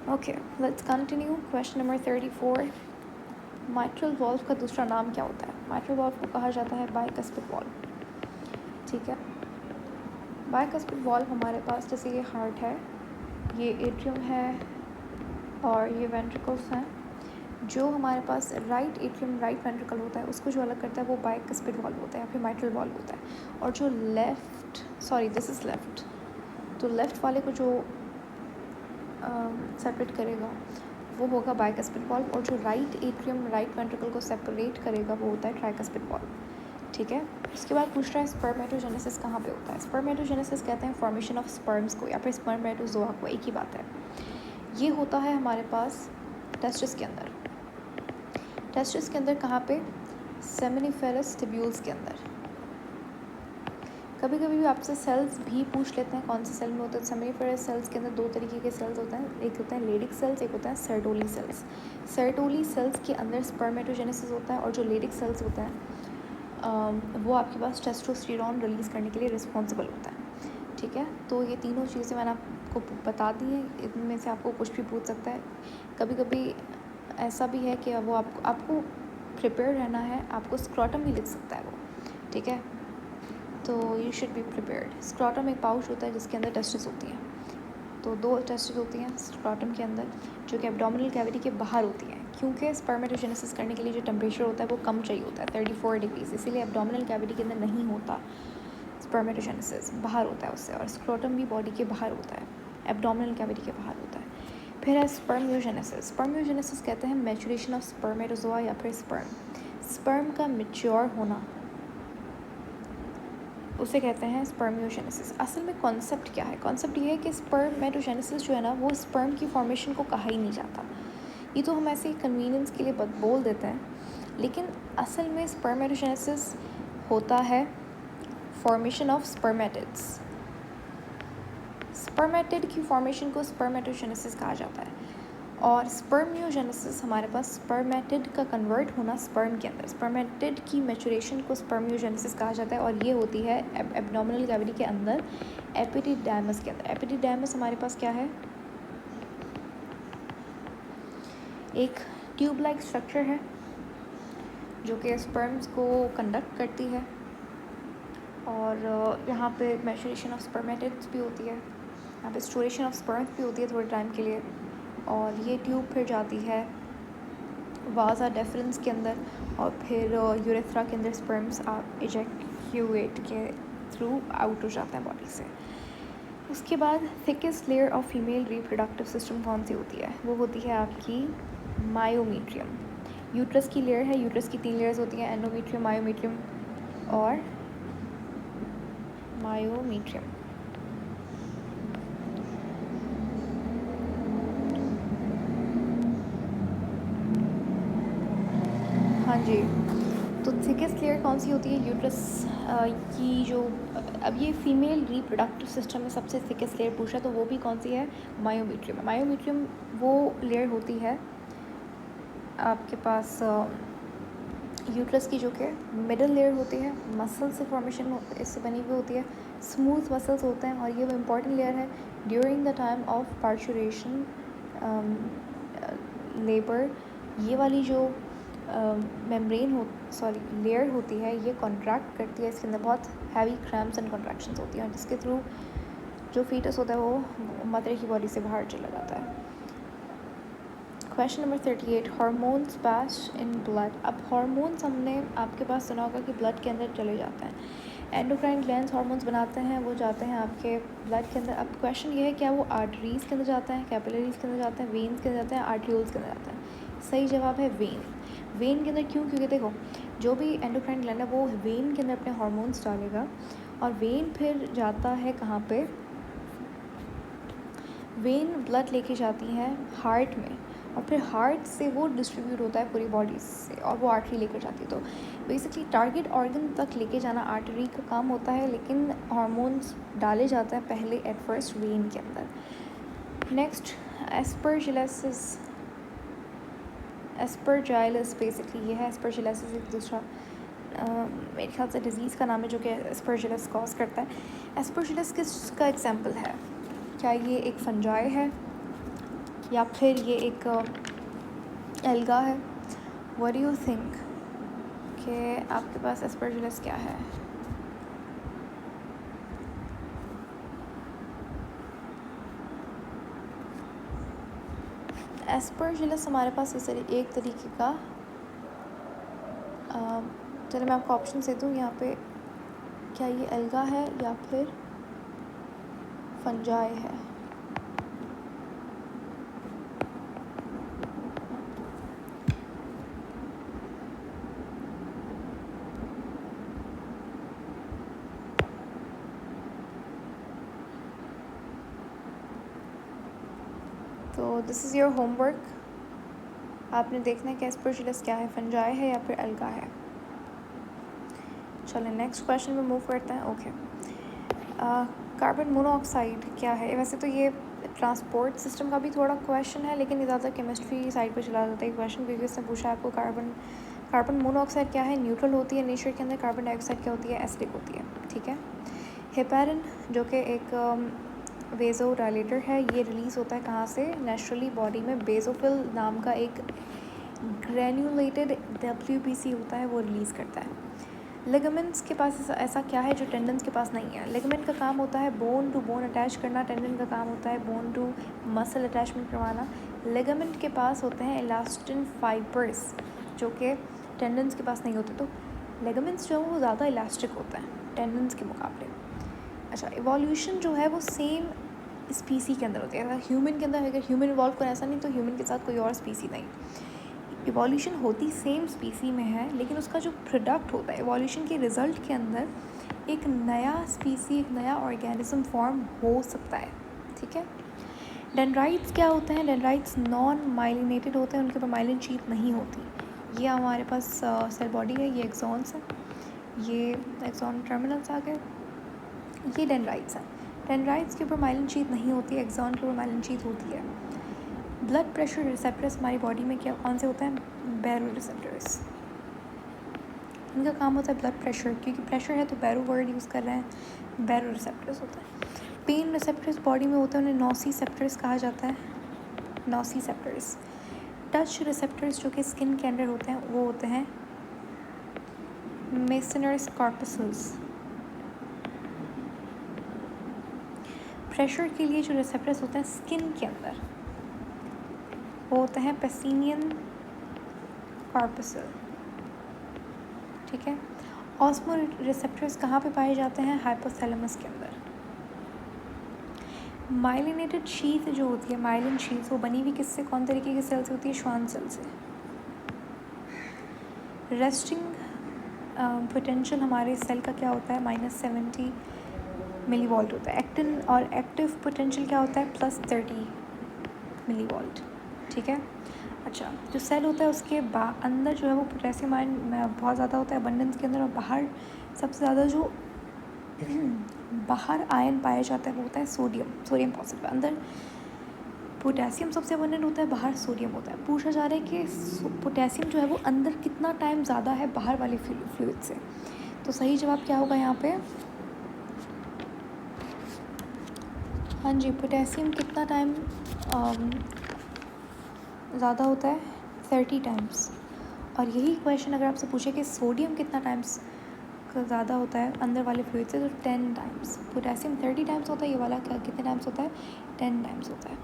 Okay, let's continue. Question number 34, mitral valve का दूसरा नाम क्या होता है? माइट्रल वॉल्व को कहा जाता है बाइकस्पिड वॉल्व। ठीक है, बाइकस्पिड वॉल्व हमारे पास जैसे ये हार्ट है, ये एट्रियम है और ये वेंट्रिकल्स हैं। जो हमारे पास राइट एट्रियम राइट वेंट्रिकल होता है उसको जो अलग करता है वो बाइकस्पिड वॉल्व होता है या फिर माइट्रल वॉल्व होता है। और जो दिस इज़ लेफ्ट, तो लेफ़्ट वाले को जो सेपरेट करेगा वो होगा बाइकस्पिड वॉल्व, और जो राइट एट्रियम राइट वेंट्रिकल को सेपरेट करेगा वो होता है ट्राइकस्पिड वॉल्व। ठीक है, उसके बाद पूछ रहा है स्पर्मेटोजेनेसिस कहाँ पे होता है? स्पर्मेटोजेनेसिस कहते हैं फॉर्मेशन ऑफ स्पर्म्स को या फिर स्पर्मेटोजोआ को, एक ही बात है। ये होता है हमारे पास टेस्टिस के अंदर। टेस्टिस के अंदर कहाँ पे? सेमिनिफेरस टिब्यूल्स के अंदर। कभी कभी भी आपसे सेल्स भी पूछ लेते हैं कौन से सेल में होते हैं। सेमिनिफेरस सेल्स के अंदर दो तरीके के सेल्स होते हैं, एक होता है लेडिक सेल्स, एक होता है सर्टोली सेल्स। सर्टोली सेल्स के अंदर स्पर्मेटोजेनेसिस होता है और जो लेडिक सेल्स होते हैं वो आपके पास टेस्टोस्टेरोन रिलीज़ करने के लिए रिस्पॉन्सिबल होता है। ठीक है, तो ये तीनों चीज़ें मैंने आपको बता दी हैं, इनमें से आपको कुछ भी पूछ सकता है। कभी कभी ऐसा भी है कि वो आपको प्रिपेयर रहना है, आपको स्क्रॉटम भी लिख सकता है वो। ठीक है, तो you should be prepared. Scrotum एक पाउच होता है जिसके अंदर टेस्टिस होती हैं, तो 2 टेस्टिस होती हैं स्क्रॉटम के अंदर जो कि एब्डोमिनल कैविटी के बाहर होती हैं, क्योंकि स्पर्मेटोजेनेसिस करने के लिए जो टेम्परेचर होता है वो कम चाहिए होता है 34 डिग्रीज, इसीलिए एब्डोमिनल कैविटी के अंदर नहीं होता स्पर्मेटोजेनेसिस, बाहर होता है उससे। और स्क्रॉटम भी बॉडी के बाहर होता है, एब्डोमिनल कैविटी के बाहर होता है। फिर है स्पर्मियोजेनेसिस। स्पर्मियोजेनेसिस कहते हैं मैचुरेशन ऑफ स्पर्मेटोजोआ या फिर स्पर्म का मैच्योर होना, उसे कहते हैं स्पर्मियोजेनेसिस। असल में कॉन्सेप्ट क्या है? कॉन्सेप्ट ये है कि स्पर्मेटोजेनेसिस जो है ना वो स्पर्म की फॉर्मेशन को कहा ही नहीं जाता। ये तो हम ऐसे ही कन्वीनियंस के लिए बोल देते हैं, लेकिन असल में स्पर्मेटोजेनेसिस होता है फॉर्मेशन ऑफ स्पर्मेटिड्स। स्पर्मेटिड की फॉर्मेशन को स्पर्मेटोजेनेसिस कहा जाता है। और स्पर्मियोजेनेसिस हमारे पास स्पर्मेटिड का कन्वर्ट होना स्पर्म के अंदर, स्पर्मेटिड की मैचुरेशन को स्पर्मियोजेनेसिस कहा जाता है। और ये होती है एब्डोमिनल कैविटी के अंदर, एपिडिडाइमस के अंदर। एपिडिडाइमस हमारे पास क्या है? एक ट्यूब लाइक स्ट्रक्चर है जो कि स्पर्म्स को कंडक्ट करती है, और यहाँ पे मैचुरेशन ऑफ स्पर्मेटिड्स भी होती है, यहाँ पे स्टोरेशन ऑफ स्पर्म्स भी होती है थोड़े टाइम के लिए। और ये ट्यूब फिर जाती है वाजा डेफरेंस के अंदर, और फिर यूरेथ्रा के अंदर स्पर्म्स इजैक्यूएट के थ्रू आउट हो जाते हैं बॉडी से। उसके बाद thickest layer of female reproductive system कौन सी होती है? वो होती है आपकी मायोमीट्रियम। यूट्रस की लेयर है, यूट्रस की 3 लेयर्स होती हैं, एंडोमीट्रियम, मायोमीट्रियम और मायोमीट्रियम। हाँ जी, तो थिकेस्ट लेयर कौन सी होती है? यूट्रस की जो, अब ये फीमेल रिप्रोडक्टिव सिस्टम में सबसे थिकेस्ट लेयर पूछा तो वो भी कौन सी है? मायोमीट्रियम। मायोमीट्रियम वो लेयर होती है आपके पास यूट्रस की, जो कि मिडल लेयर होती है, मसल से फॉर्मेशन इससे बनी हुई होती है, स्मूथ मसल्स होते हैं, और ये वो इम्पॉर्टेंट लेयर है during the time of parturition labour. ये वाली जो लेयर होती है ये कॉन्ट्रैक्ट करती है, इसके अंदर बहुत हैवी क्रैम्प्स एंड कॉन्ट्रैक्शंस होती हैं, जिसके थ्रू जो फीटस होता है वो मदर की बॉडी से बाहर चला जाता है। Question number 38, hormones pass in blood. अब हार्मोन्स हमने आपके पास सुना होगा कि ब्लड के अंदर चले जाते हैं। एंडोक्राइन ग्लैंड्स हार्मोन्स बनाते हैं, वो जाते हैं आपके ब्लड के अंदर। अब क्वेश्चन ये है क्या वो आर्टरीज़ के अंदर जाते हैं, कैपिलरीज़ के अंदर जाते हैं, वेन्स के अंदर जाते हैं, आर्ट्रियोल्स के अंदर जाते हैं? सही जवाब है वेन। वेन के अंदर क्यों? क्योंकि देखो जो भी एंडोक्राइन ग्लैंड है वो वेन के अंदर अपने हार्मोन्स डालेगा, और वेन फिर जाता है कहाँ पे? वेन ब्लड लेके जाती हैं हार्ट में, और फिर हार्ट से वो डिस्ट्रीब्यूट होता है पूरी बॉडी से, और वो आर्टरी लेकर जाती है। तो बेसिकली टारगेट ऑर्गन तक लेके जाना आर्टरी का काम होता है, लेकिन हार्मोन्स डाले जाते हैं पहले एट फर्स्ट वेन के अंदर। Next Aspergillus. एस्परजाइलस बेसिकली ये है, एस्परजिलस एक दूसरा मेरे ख्याल से डिज़ीज़ का नाम है जो कि एस्परजिलस कॉज करता है। एस्परजिलस किसका एग्जाम्पल है? क्या ये एक फंजाई है? या फिर ये एक एल्गा है? व्हाट डू यू थिंक कि आपके पास एस्परजिलस क्या है? एस्परजिलस हमारे पास एक तरीके का, चलो मैं आपको ऑप्शन दे दूँ यहाँ पे, क्या ये एल्गा है या फिर फंजाई है? तो दिस इज़ योर होमवर्क। आपने देखना है कि एस्परजिलस क्या है, फंजाई है या फिर एल्गा है। चलो नेक्स्ट क्वेश्चन में मूव करते हैं। ओके, कार्बन मोनोऑक्साइड क्या है? वैसे तो ये ट्रांसपोर्ट सिस्टम का भी थोड़ा क्वेश्चन है, लेकिन ये ज़्यादा केमिस्ट्री साइड पे चला जाता है क्वेश्चन, क्योंकि उसने पूछा आपको कार्बन मोनोऑक्साइड क्या है, न्यूट्रल होती है नेचर के अंदर। कार्बन डाइऑक्साइड क्या होती है, एसिडिक होती है। ठीक है। हेपेरिन जो कि एक वेज़ोडाइलेटर है, ये रिलीज़ होता है कहाँ से? नेचुरली बॉडी में बेसोफिल नाम का एक ग्रैन्युलेटेड WBC होता है, वो रिलीज़ करता है। लिगामेंट्स के पास ऐसा क्या है जो टेंडन्स के पास नहीं है? लिगामेंट का काम होता है बोन टू बोन अटैच करना, टेंडन का काम होता है बोन टू मसल अटैचमेंट करवाना। लिगामेंट के पास होते हैं इलास्टिन फाइबर्स, जो कि टेंडन्स के पास नहीं होते। तो लिगामेंट्स जो है वो ज़्यादा इलास्टिक होता है टेंडन्स के मुकाबले। अच्छा, इवोल्यूशन जो है वो सेम स्पीसी के अंदर होती है। अगर ह्यूमन के अंदर, अगर ह्यूमन इवॉल्व करें ऐसा नहीं, तो ह्यूमन के साथ कोई और स्पीसी नहीं। इवोल्यूशन होती सेम स्पीसी में है, लेकिन उसका जो प्रोडक्ट होता है इवोल्यूशन के रिज़ल्ट के अंदर, एक नया स्पीसी, एक नया ऑर्गेनिज्म फॉर्म हो सकता है। ठीक है। डेंड्राइट्स क्या होते हैं? डेंड्राइट्स नॉन माइलिनेटेड होते हैं, उनके ऊपर माइलिन शीट नहीं होती। ये हमारे पास सेल बॉडी है, ये एक्सॉन्स है, ये एक्सॉन टर्मिनल्स आ गए, ये डेंड्राइट्स हैं। डेंड्राइट्स के ऊपर माइलिन शीट नहीं होती, एक्सॉन के ऊपर माइलिन शीट होती है। ब्लड प्रेशर रिसेप्टर्स हमारी बॉडी में क्या कौन से होते हैं? बैरो रिसेप्टर्स। इनका काम होता है ब्लड प्रेशर, क्योंकि प्रेशर है तो बैरो वर्ड यूज़ कर रहे हैं, बैरो रिसेप्टर्स होता है। पेन रिसेप्टर्स बॉडी में होते हैं, उन्हें नोसिसेप्टर्स कहा जाता है, नोसिसेप्टर्स। टच रिसेप्टर्स जो कि स्किन के अंदर होते हैं, वो होते हैं मेसनर्स कॉर्पसल्स। प्रेशर के लिए जो रिसेप्टर्स होते हैं स्किन के अंदर, वो होते हैं पेसिनियन कॉर्पसल। ठीक है। ऑस्मो रिसेप्टर्स कहाँ पे पाए जाते हैं? हाइपोथैलेमस के अंदर। माइलिनेटेड शीथ जो होती है, माइलिन शीथ, वो बनी हुई किससे, कौन तरीके की सेल से होती है? श्वान सेल से। रेस्टिंग पोटेंशियल हमारे सेल का क्या होता है? -70 मिलीवोल्ट होता है। एक्टिन और एक्टिव पोटेंशियल क्या होता है? +30 मिलीवोल्ट। ठीक है। अच्छा, जो सेल होता है उसके अंदर जो है वो पोटेशियम आयन बहुत ज़्यादा होता है अबंडेंस के अंदर, और बाहर सबसे ज़्यादा जो बाहर आयन पाया जाता है वो होता है सोडियम पॉजिटिव। अंदर पोटेशियम सबसे अबंडेंट होता है, बाहर सोडियम होता है। पूछा जा रहा है कि पोटेशियम जो है वो अंदर कितना टाइम ज़्यादा है बाहर वाले फ्लूइड से? तो सही जवाब क्या होगा यहाँ पे? हाँ जी, पोटेशियम कितना टाइम ज़्यादा होता है? 30 टाइम्स। और यही क्वेश्चन अगर आपसे पूछे कि सोडियम कितना टाइम्स ज़्यादा होता है अंदर वाले फ्लूइड से, तो 10 टाइम्स। पोटेशियम 30 टाइम्स होता है, ये वाला क्या कितने टाइम्स होता है? 10 टाइम्स होता है।